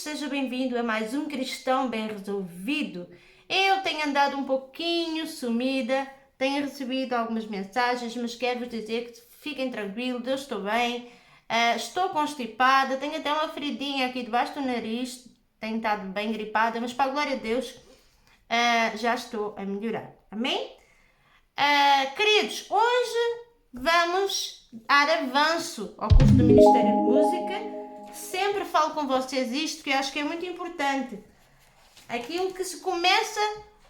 seja bem-vindo a mais um Cristão Bem Resolvido. Eu tenho andado um pouquinho sumida, tenho recebido algumas mensagens, mas quero-vos dizer que fiquem tranquilos, eu estou bem, estou constipada, tenho até uma feridinha aqui debaixo do nariz, tenho estado bem gripada, mas para a glória de Deus já estou a melhorar, amém? Queridos, hoje vamos dar avanço ao curso do Ministério de Música. Sempre falo com vocês isto, que eu acho que é muito importante. Aquilo que se começa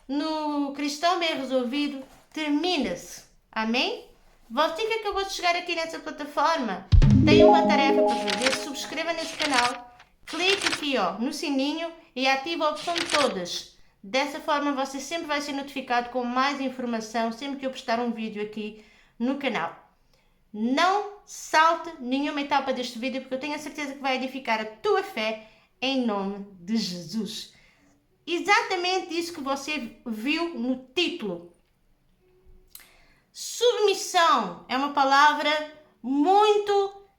no Cristão Bem Resolvido, termina-se. Amém? Você que acabou de chegar aqui nessa plataforma, tem uma tarefa para fazer. Subscreva nesse canal, clique aqui no sininho e ative a opção de todas. Dessa forma você sempre vai ser notificado com mais informação sempre que eu postar um vídeo aqui no canal. Não salte nenhuma etapa deste vídeo, porque eu tenho a certeza que vai edificar a tua fé em nome de Jesus. Exatamente isso que você viu no título. Submissão é uma palavra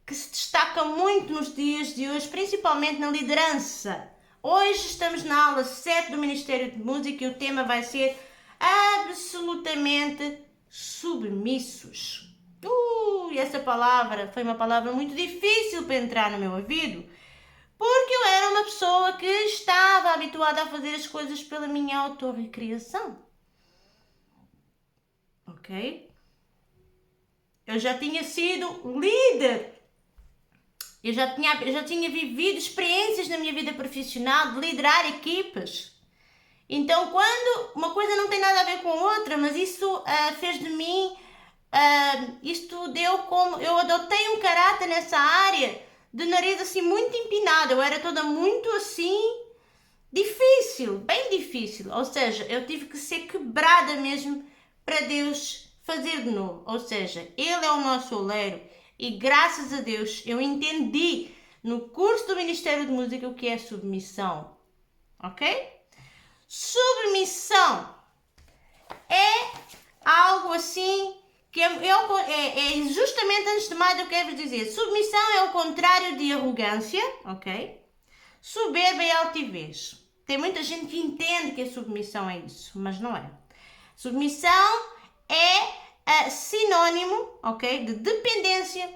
que se destaca muito nos dias de hoje, principalmente na liderança. Hoje estamos na aula 7 do Ministério de Música e o tema vai ser absolutamente submissos. E essa palavra foi uma palavra muito difícil para entrar no meu ouvido, porque eu era uma pessoa que estava habituada a fazer as coisas pela minha autorrecriação. Ok? Eu já tinha sido líder. Eu já tinha vivido experiências na minha vida profissional de liderar equipas. Então, quando uma coisa não tem nada a ver com outra, mas isso fez de mim... eu adotei um caráter nessa área de nariz assim muito empinado. Eu era toda muito assim difícil, bem difícil. Ou seja, eu tive que ser quebrada mesmo para Deus fazer de novo. Ou seja, Ele é o nosso oleiro e graças a Deus eu entendi no curso do Ministério de Música o que é submissão. Ok? Submissão é algo assim que justamente, antes de mais, eu quero dizer, submissão é o contrário de arrogância, ok? Soberba e altivez. Tem muita gente que entende que a submissão é isso, mas não é. Submissão é sinônimo, ok? De dependência,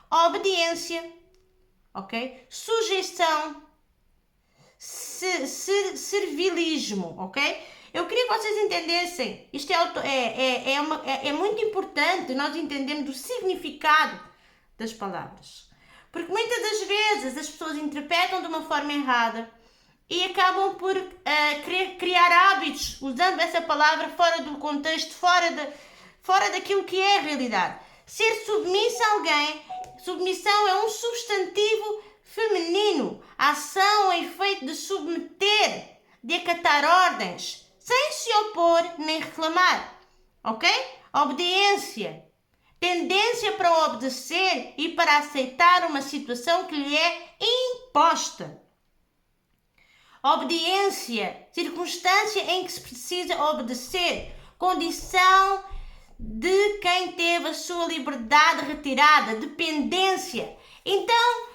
obediência, ok? Sujeição, servilismo, ok? Eu queria que vocês entendessem, isto é muito importante nós entendermos o significado das palavras. Porque muitas das vezes as pessoas interpretam de uma forma errada e acabam por criar hábitos usando essa palavra fora do contexto, fora daquilo que é a realidade. Ser submissa a alguém, submissão é um substantivo feminino, ação ou efeito de submeter, de acatar ordens, sem se opor nem reclamar, ok? Obediência, tendência para obedecer e para aceitar uma situação que lhe é imposta. Obediência, circunstância em que se precisa obedecer, condição de quem teve a sua liberdade retirada, dependência. Então,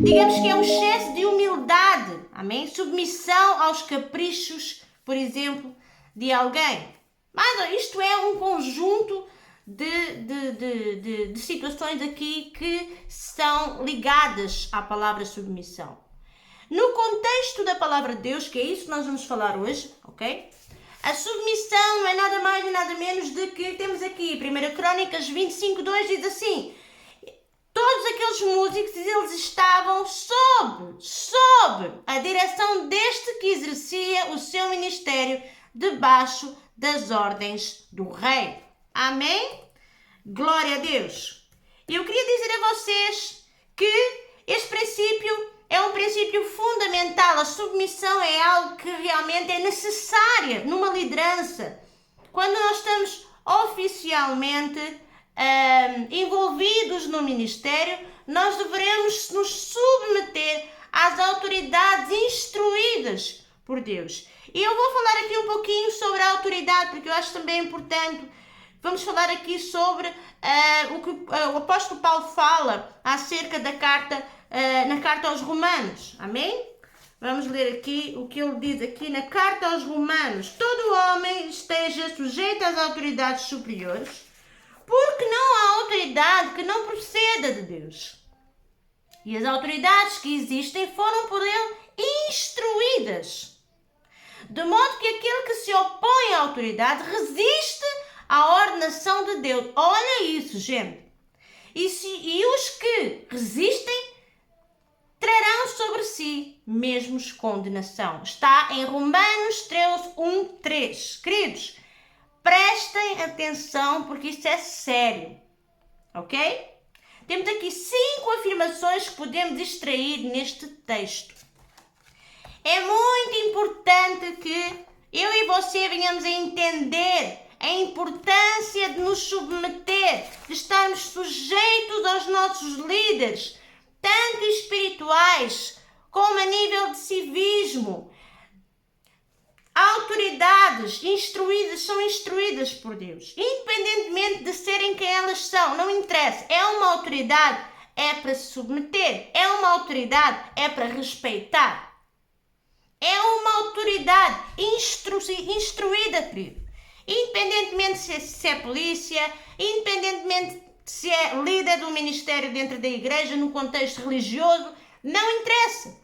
digamos que é um excesso de humildade, amém? Submissão aos caprichos, por exemplo, de alguém. Mas isto é um conjunto de situações aqui que são ligadas à palavra submissão. No contexto da palavra de Deus, que é isso que nós vamos falar hoje, ok? A submissão não é nada mais nem nada menos do que temos aqui, 1 Crônicas 25:2 diz assim: todos aqueles músicos, eles estavam sob a direção deste que exercia o seu ministério debaixo das ordens do rei. Amém? Glória a Deus. E eu queria dizer a vocês que este princípio é um princípio fundamental. A submissão é algo que realmente é necessária numa liderança. Quando nós estamos oficialmente envolvidos no ministério, nós devemos nos submeter às autoridades instruídas por Deus. E eu vou falar aqui um pouquinho sobre a autoridade, porque eu acho também importante. Vamos falar aqui sobre o que o apóstolo Paulo fala acerca da carta na carta aos Romanos. Amém? Vamos ler aqui o que ele diz aqui na carta aos Romanos. Todo homem esteja sujeito às autoridades superiores, porque não há autoridade que não proceda de Deus. E as autoridades que existem foram por ele instruídas. De modo que aquele que se opõe à autoridade resiste à ordenação de Deus. Olha isso, gente. E os que resistem trarão sobre si mesmos condenação. Está em Romanos 1:3. Queridos, prestem atenção porque isso é sério. Ok? Temos aqui 5 afirmações que podemos extrair neste texto. É muito importante que eu e você venhamos a entender a importância de nos submeter, de estarmos sujeitos aos nossos líderes, tanto espirituais como a nível de civismo. Autoridades são instruídas por Deus, independentemente de serem quem elas são, não interessa. É uma autoridade, é para se submeter. É uma autoridade, é para respeitar. É uma autoridade instruída, querido. Independentemente se é polícia, independentemente se é líder do ministério dentro da igreja, no contexto religioso, não interessa.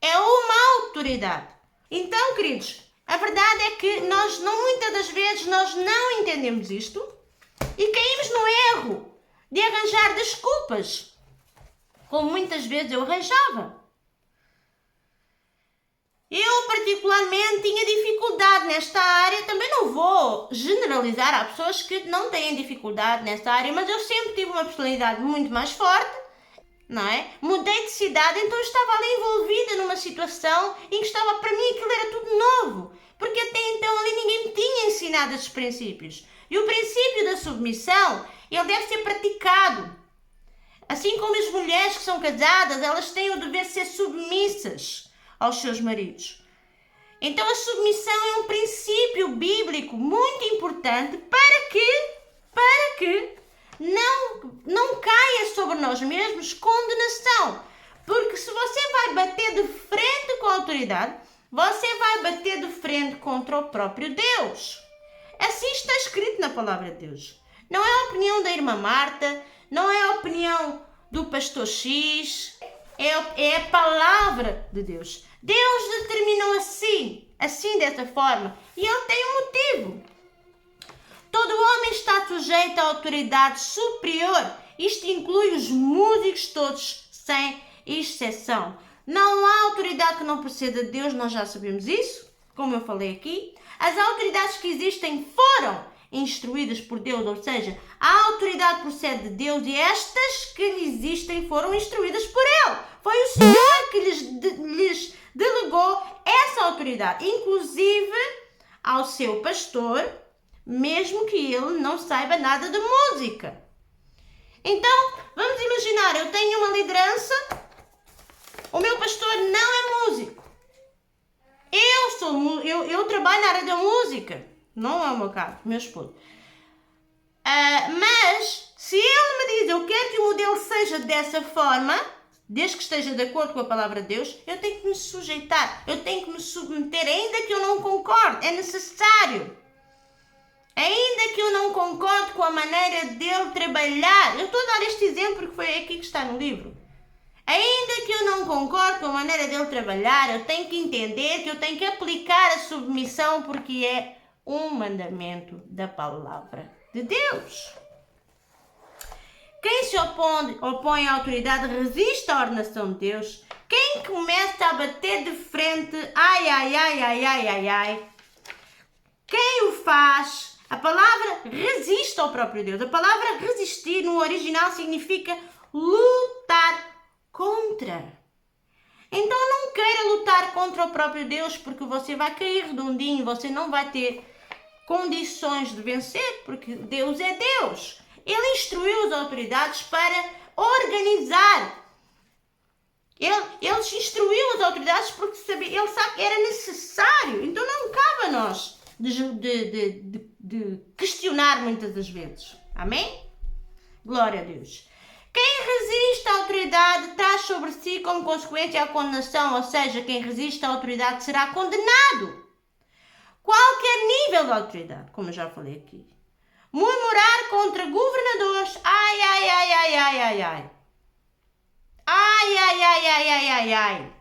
É uma autoridade. Então, queridos, a verdade é que muitas das vezes nós não entendemos isto e caímos no erro de arranjar desculpas, como muitas vezes eu arranjava. Eu, particularmente, tinha dificuldade nesta área. Também não vou generalizar. Há pessoas que não têm dificuldade nesta área, mas eu sempre tive uma personalidade muito mais forte, não é? Mudei de cidade, então eu estava ali envolvida numa situação em que estava, para mim, aquilo era tudo novo. Porque até então ali ninguém me tinha ensinado esses princípios. E o princípio da submissão, ele deve ser praticado. Assim como as mulheres que são casadas, elas têm o dever de ser submissas aos seus maridos. Então a submissão é um princípio bíblico muito importante para que não caia sobre nós mesmos condenação. Porque se você vai bater de frente com a autoridade, você vai bater de frente contra o próprio Deus. Assim está escrito na palavra de Deus. Não é a opinião da irmã Marta, não é a opinião do pastor X, é a palavra de Deus. Deus determinou assim dessa forma, e ele tem um motivo. Todo homem está sujeito à autoridade superior. Isto inclui os músicos todos, sem exceção. Não há autoridade que não proceda de Deus, nós já sabemos isso, como eu falei aqui. As autoridades que existem foram instruídas por Deus, ou seja, a autoridade procede de Deus e estas que existem foram instruídas por Ele. Foi o Senhor que lhes delegou essa autoridade, inclusive ao seu pastor, mesmo que ele não saiba nada de música. Então, vamos imaginar, eu tenho uma liderança, o meu pastor não é músico. Eu trabalho na área da música, não é o meu caso, meu esposo. Mas, se ele me diz, eu quero que o modelo seja dessa forma, desde que esteja de acordo com a palavra de Deus, eu tenho que me sujeitar, eu tenho que me submeter, ainda que eu não concorde, é necessário. Ainda que eu não concorde com a maneira dele trabalhar, eu estou a dar este exemplo porque foi aqui que está no livro. Ainda que eu não concorde com a maneira dele trabalhar, eu tenho que entender que eu tenho que aplicar a submissão porque é um mandamento da palavra de Deus. Quem se opõe à autoridade resiste à ordenação de Deus. Quem começa a bater de frente, quem o faz, a palavra resiste ao próprio Deus. A palavra resistir no original significa lutar contra. Então não queira lutar contra o próprio Deus porque você vai cair redondinho, você não vai ter condições de vencer porque Deus é Deus. Ele instruiu as autoridades para organizar. Ele instruiu as autoridades porque ele sabe que era necessário. Então não cabe a nós de questionar muitas das vezes. Amém? Glória a Deus. Quem resiste à autoridade traz sobre si como consequência a condenação, ou seja, quem resiste à autoridade será condenado. Qualquer nível de autoridade, como eu já falei aqui. Murmurar contra governadores, ai, ai, ai, ai, ai, ai, ai. Ai, ai, ai, ai, ai, ai, ai.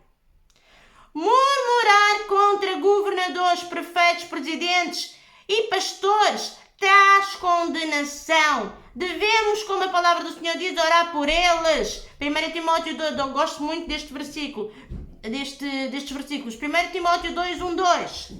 Murmurar contra governadores, prefeitos, presidentes e pastores traz condenação. Devemos, como a palavra do Senhor diz, orar por eles. 1 Timóteo 2, eu gosto muito deste versículo, destes versículos. 1 Timóteo 2, 1, 2.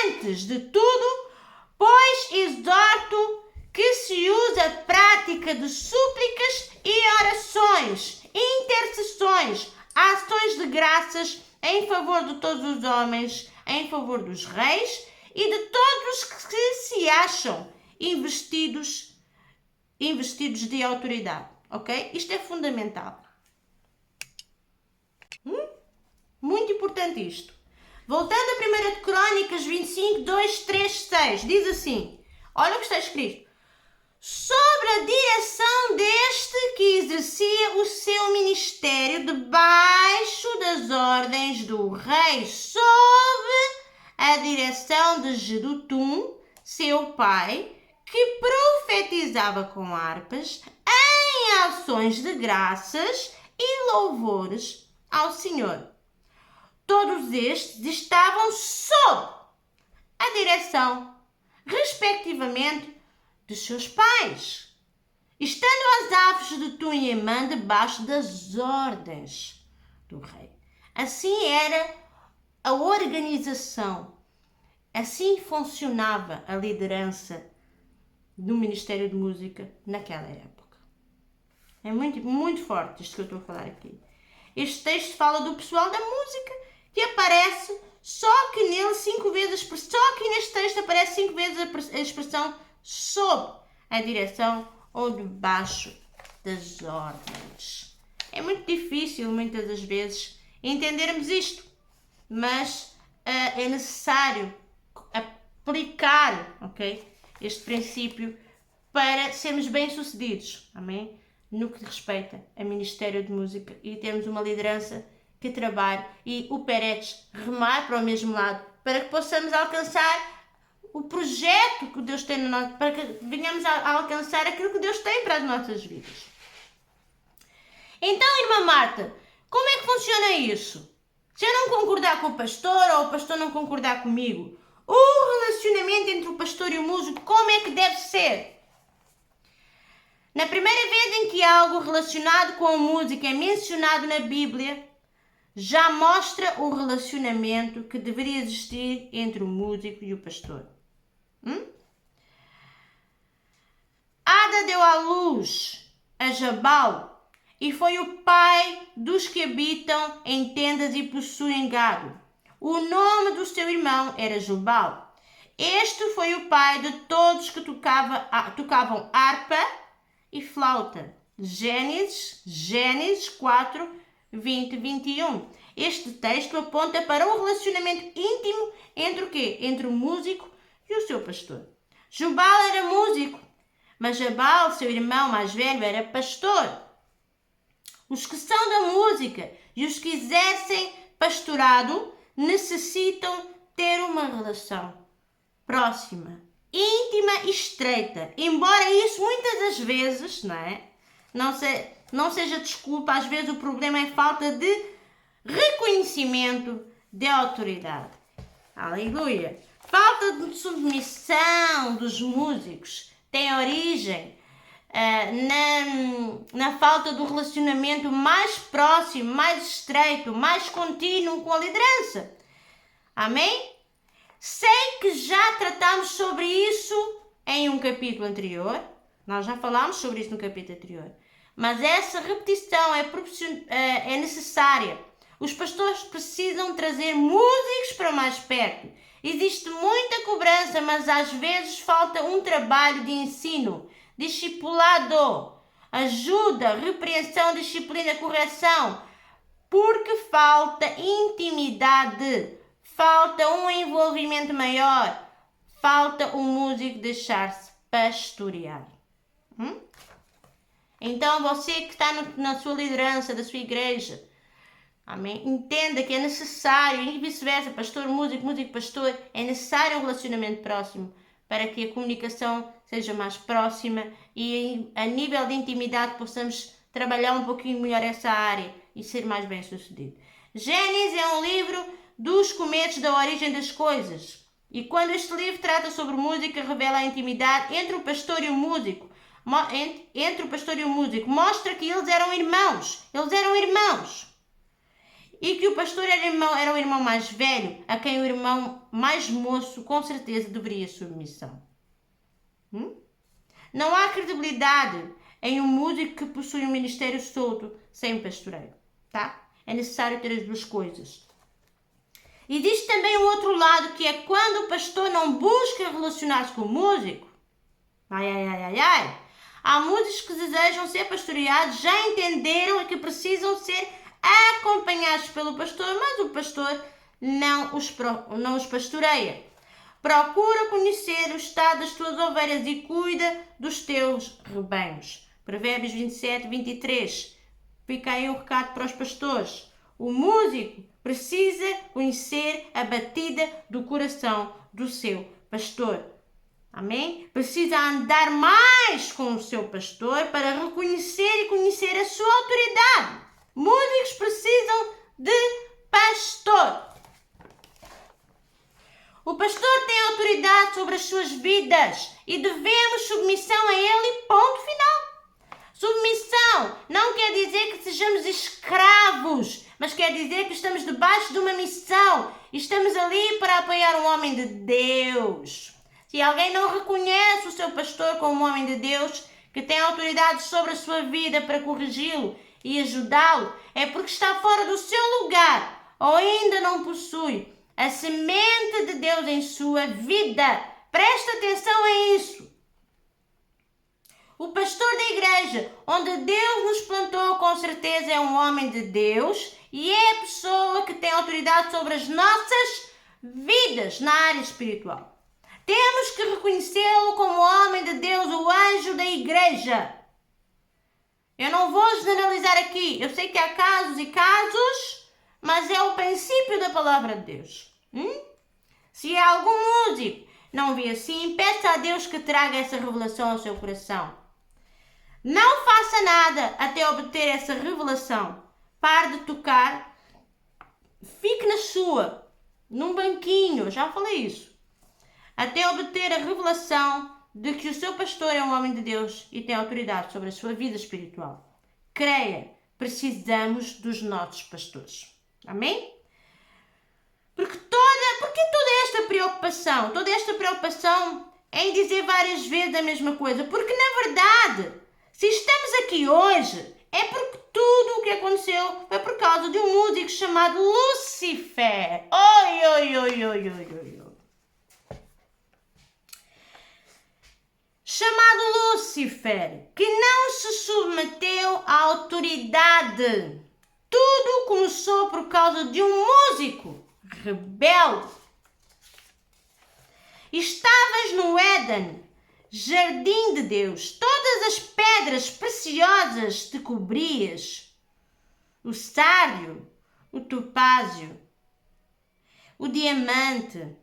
Antes de tudo, pois exorto que se use a prática de súplicas e orações, intercessões, ações de graças em favor de todos os homens, em favor dos reis e de todos os que se acham investidos de autoridade, ok? Isto é fundamental. Muito importante isto. Voltando a 1 Crônicas 25, 2, 3, 6, diz assim, olha o que está escrito. Sobre a direção deste que exercia o seu ministério debaixo das ordens do rei, sob a direção de Jedutum, seu pai, que profetizava com harpas em ações de graças e louvores ao Senhor. Todos estes estavam sob a direção, respectivamente, de seus pais, estando as aves de Tum e Emã debaixo das ordens do rei. Assim era a organização, assim funcionava a liderança do Ministério de Música naquela época. É muito, muito forte isto que eu estou a falar aqui. Este texto fala do pessoal da música que aparece, só que nele 5 vezes, só que neste texto aparece 5 vezes a expressão sob a direção ou debaixo das ordens. É muito difícil, muitas das vezes, entendermos isto, mas é necessário aplicar, ok, este princípio para sermos bem-sucedidos, amém? No que respeita a Ministério de Música e termos uma liderança que trabalhe e o Peretes remar para o mesmo lado, para que possamos alcançar o projeto que Deus tem no nosso, para que venhamos a alcançar aquilo que Deus tem para as nossas vidas. Então, irmã Marta, como é que funciona isso? Se eu não concordar com o pastor ou o pastor não concordar comigo, o relacionamento entre o pastor e o músico, como é que deve ser? Na primeira vez em que algo relacionado com a música é mencionado na Bíblia, já mostra o relacionamento que deveria existir entre o músico e o pastor. Ada deu à luz a Jabal e foi o pai dos que habitam em tendas e possuem gado. O nome do seu irmão era Jubal. Este foi o pai de todos que tocavam harpa e flauta. Gênesis 4, 20, 21. Este texto aponta para um relacionamento íntimo entre o quê? Entre o músico e o seu pastor. Jubal era músico, mas Jabal, seu irmão mais velho, era pastor. Os que são da música e os que exercem pastorado necessitam ter uma relação próxima, íntima e estreita. Embora isso muitas das vezes, não seja desculpa, às vezes o problema é falta de reconhecimento de autoridade. Aleluia! Falta de submissão dos músicos tem origem na falta do relacionamento mais próximo, mais estreito, mais contínuo com a liderança. Amém? Sei que já tratamos sobre isso em um capítulo anterior. Nós já falámos sobre isso no capítulo anterior. Mas essa repetição é necessária. Os pastores precisam trazer músicos para mais perto. Existe muita cobrança, mas às vezes falta um trabalho de ensino, discipulado, ajuda, repreensão, disciplina, correção, porque falta intimidade, falta um envolvimento maior, falta o músico deixar-se pastorear. Então, você que está na sua liderança da sua igreja, amém? Entenda que é necessário, e vice-versa, pastor, músico, músico, pastor, é necessário um relacionamento próximo para que a comunicação seja mais próxima e a nível de intimidade possamos trabalhar um pouquinho melhor essa área e ser mais bem sucedido. Gênesis é um livro dos começos da origem das coisas. E quando este livro trata sobre música, revela a intimidade entre o pastor e o músico. Mostra que eles eram irmãos. E que o pastor era o irmão mais velho, a quem o irmão mais moço com certeza deveria submissão. Não há credibilidade em um músico que possui um ministério solto sem pastoreio, tá? É necessário ter as duas coisas. Existe também o outro lado, que é quando o pastor não busca relacionar-se com o músico. Há músicos que desejam ser pastoreados, já entenderam que precisam ser acompanhados pelo pastor, mas o pastor não os pastoreia. Procura conhecer o estado das tuas ovelhas e cuida dos teus rebanhos. Provérbios 27, 23. Fica aí o recado para os pastores. O músico precisa conhecer a batida do coração do seu pastor. Amém? Precisa andar mais com o seu pastor para reconhecer e conhecer a sua autoridade. Músicos precisam de pastor. O pastor tem autoridade sobre as suas vidas e devemos submissão a ele, ponto final. Submissão não quer dizer que sejamos escravos, mas quer dizer que estamos debaixo de uma missão e estamos ali para apoiar um homem de Deus. Se alguém não reconhece o seu pastor como um homem de Deus, que tem autoridade sobre a sua vida para corrigi-lo e ajudá-lo, é porque está fora do seu lugar ou ainda não possui a semente de Deus em sua vida. Presta atenção a isso. O pastor da igreja, onde Deus nos plantou, com certeza é um homem de Deus e é a pessoa que tem autoridade sobre as nossas vidas na área espiritual. Temos que reconhecê-lo como homem de Deus, o anjo da igreja. Eu não vou generalizar aqui. Eu sei que há casos e casos, mas é o princípio da palavra de Deus. Se há algum músico não vê assim, peça a Deus que traga essa revelação ao seu coração. Não faça nada até obter essa revelação. Pare de tocar. Fique na sua, num banquinho, já falei isso. Até obter a revelação de que o seu pastor é um homem de Deus e tem autoridade sobre a sua vida espiritual. Creia, precisamos dos nossos pastores. Amém? Porque toda esta preocupação em dizer várias vezes a mesma coisa? Porque, na verdade, se estamos aqui hoje, é porque tudo o que aconteceu foi por causa de um músico chamado Lúcifer. Chamado Lúcifer, que não se submeteu à autoridade. Tudo começou por causa de um músico rebelde. Estavas no Éden, jardim de Deus. Todas as pedras preciosas te cobrias. O sárdio, o topázio, o diamante,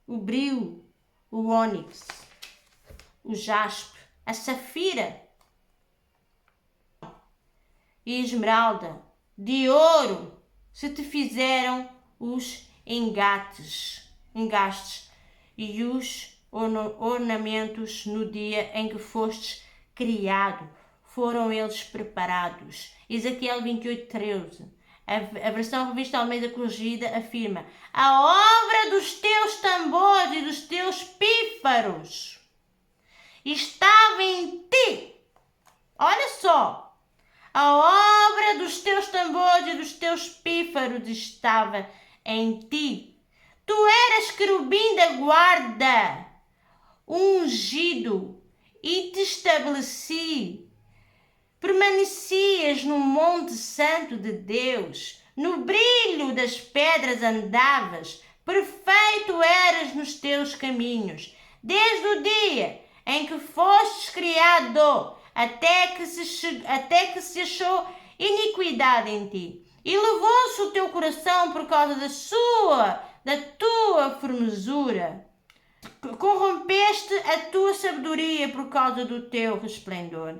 o bril, o ônix, o jaspe, a safira e esmeralda, de ouro, se te fizeram os engastes e os ornamentos no dia em que fostes criado, foram eles preparados. Ezequiel 28:13. A versão revista Almeida corrigida afirma: a obra dos teus tambores e dos teus pífaros estava em ti. Olha só. A obra dos teus tambores e dos teus pífaros estava em ti. Tu eras querubim da guarda, ungido, e te estabeleci. Permanecias no monte santo de Deus, no brilho das pedras andavas, perfeito eras nos teus caminhos. Desde o dia em que fostes criado, até que se achou iniquidade em ti. E levou-se o teu coração por causa da tua formosura. Corrompeste a tua sabedoria por causa do teu resplendor.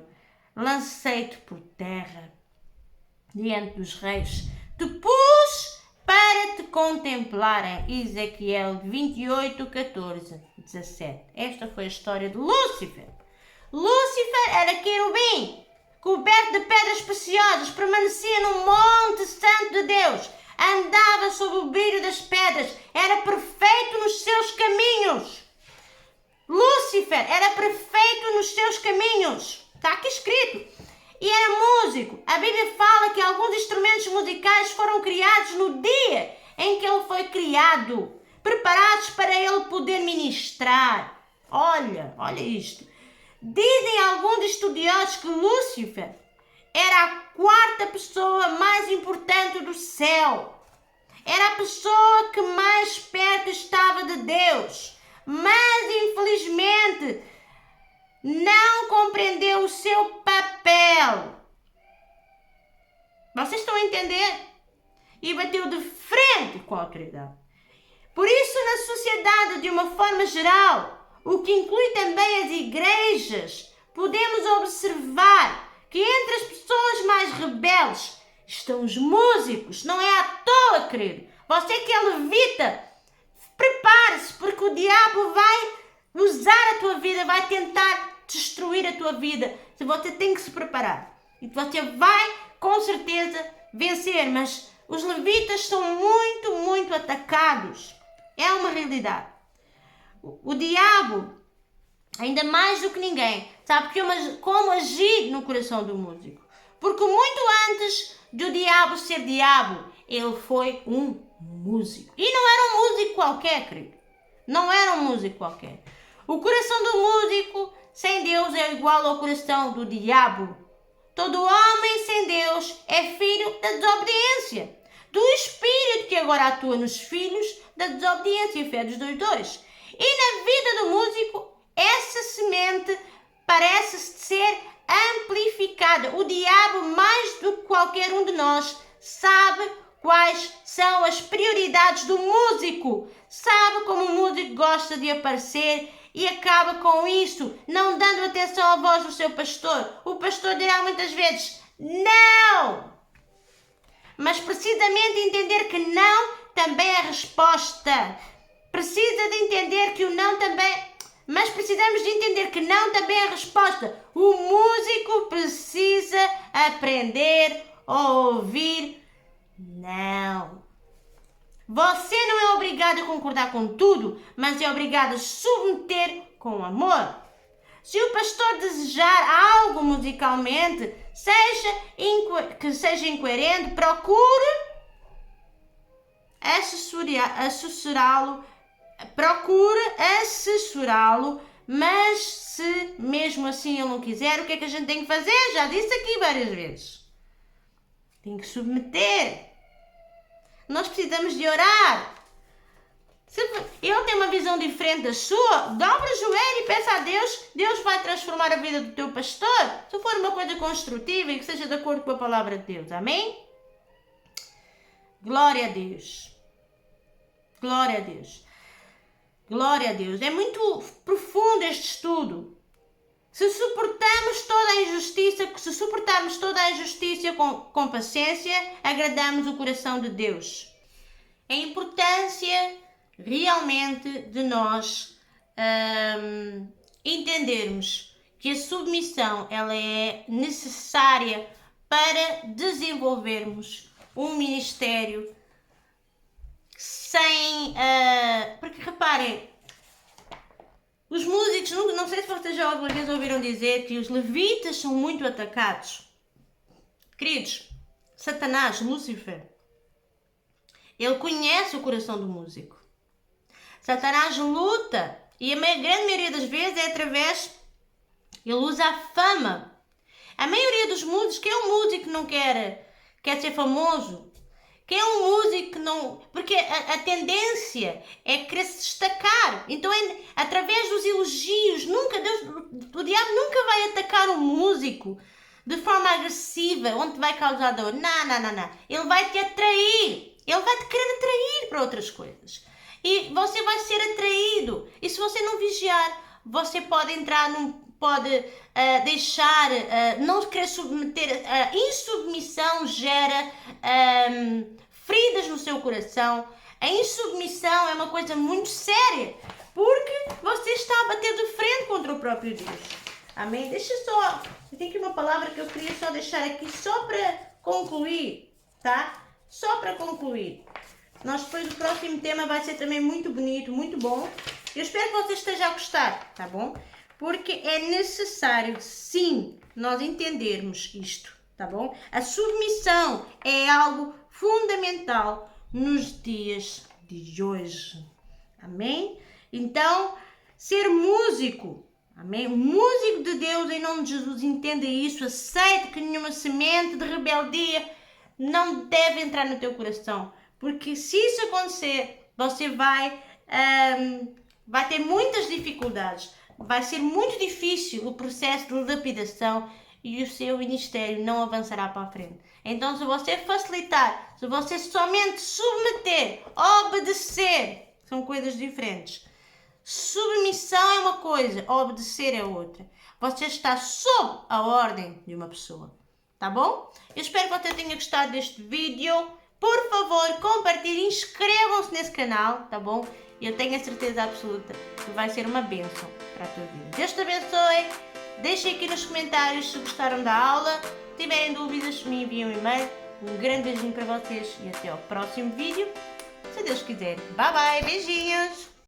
Lancei-te por terra diante dos reis. Te pus para te contemplarem. Ezequiel 28, 14, 17. Esta foi a história de Lúcifer. Lúcifer era querubim, coberto de pedras preciosas, permanecia no monte santo de Deus, andava sob o brilho das pedras, era perfeito nos seus caminhos. Lúcifer era perfeito nos seus caminhos. Está aqui escrito. E era músico. A Bíblia fala que alguns instrumentos musicais foram criados no dia em que ele foi criado, preparados para ele poder ministrar. Olha isto. Dizem alguns estudiosos que Lúcifer era a quarta pessoa mais importante do céu. Era a pessoa que mais perto estava de Deus. Mas, infelizmente, não compreendeu o seu papel. Vocês estão a entender? E bateu de frente com a autoridade. Por isso, na sociedade, de uma forma geral, o que inclui também as igrejas, podemos observar que entre as pessoas mais rebeldes estão os músicos. Não é à toa, querido. Você que é levita, prepare-se, porque o diabo vai usar a tua vida, vai tentar destruir a tua vida. Você tem que se preparar. E você vai, com certeza, vencer. Mas os levitas são muito, muito atacados. É uma realidade. O diabo, ainda mais do que ninguém, sabe como agir no coração do músico. Porque muito antes do diabo ser diabo, ele foi um músico. E não era um músico qualquer, querido. Não era um músico qualquer. O coração do músico sem Deus é igual ao coração do diabo. Todo homem sem Deus é filho da desobediência, do espírito que agora atua nos filhos da desobediência, Efésios 2:2. E na vida do músico, essa semente parece ser amplificada. O diabo, mais do que qualquer um de nós, sabe quais são as prioridades do músico. Sabe como o músico gosta de aparecer e acaba com isso, não dando atenção à voz do seu pastor. O pastor dirá muitas vezes, não! Mas precisamente entender que não também é a resposta. Precisa de entender que o não também... Mas precisamos de entender que não também é a resposta. O músico precisa aprender a ouvir não. Você não é obrigado a concordar com tudo, mas é obrigado a submeter com amor. Se o pastor desejar algo musicalmente, que seja incoerente, procure assessorá-lo, mas se mesmo assim ele não quiser, o que é que a gente tem que fazer? Já disse aqui várias vezes. Tem que submeter. Nós precisamos de orar. Se ele tem uma visão diferente da sua, dobra o joelho e peça a Deus. Deus vai transformar a vida do teu pastor, se for uma coisa construtiva e que seja de acordo com a palavra de Deus. Amém? Glória a Deus. Glória a Deus. Glória a Deus. É muito profundo este estudo. Se suportarmos toda a injustiça com paciência, agradamos o coração de Deus. A importância realmente de nós entendermos que a submissão ela é necessária para desenvolvermos um ministério porque reparem, os músicos, não sei se vocês já alguma vez ouviram dizer que os levitas são muito atacados. Queridos, Satanás, Lúcifer, ele conhece o coração do músico. Satanás luta, e a grande maioria das vezes é através, ele usa a fama. A maioria dos músicos, que é um músico que não quer ser famoso, Quem é um músico que não... Porque a tendência é querer se destacar. Então, através dos elogios, o diabo nunca vai atacar um músico de forma agressiva, onde te vai causar dor. Não. Ele vai te atrair. Ele vai te querer atrair para outras coisas. E você vai ser atraído. E se você não vigiar, você pode entrar pode deixar, não querer submeter. Insubmissão gera feridas no seu coração. A insubmissão é uma coisa muito séria, porque você está a bater de frente contra o próprio Deus. Amém? Eu tenho aqui uma palavra que eu queria só deixar aqui, só para concluir, tá? Só para concluir. Depois o próximo tema vai ser também muito bonito, muito bom. Eu espero que você esteja a gostar, tá bom? Porque é necessário, sim, nós entendermos isto, tá bom? A submissão é algo fundamental nos dias de hoje. Amém? Então, ser músico, amém? Músico de Deus, em nome de Jesus, entenda isso. Aceite que nenhuma semente de rebeldia não deve entrar no teu coração. Porque se isso acontecer, você vai ter muitas dificuldades. Vai ser muito difícil o processo de lapidação e o seu ministério não avançará para a frente. Então, se você facilitar, se você somente submeter, obedecer, são coisas diferentes. Submissão é uma coisa, obedecer é outra. Você está sob a ordem de uma pessoa, tá bom? Eu espero que você tenha gostado deste vídeo. Por favor, compartilhem, inscrevam-se nesse canal, tá bom? Eu tenho a certeza absoluta que vai ser uma bênção para a tua vida. Deus te abençoe. Deixem aqui nos comentários se gostaram da aula. Se tiverem dúvidas, me enviem um e-mail. Um grande beijinho para vocês e até ao próximo vídeo. Se Deus quiser. Bye bye, beijinhos!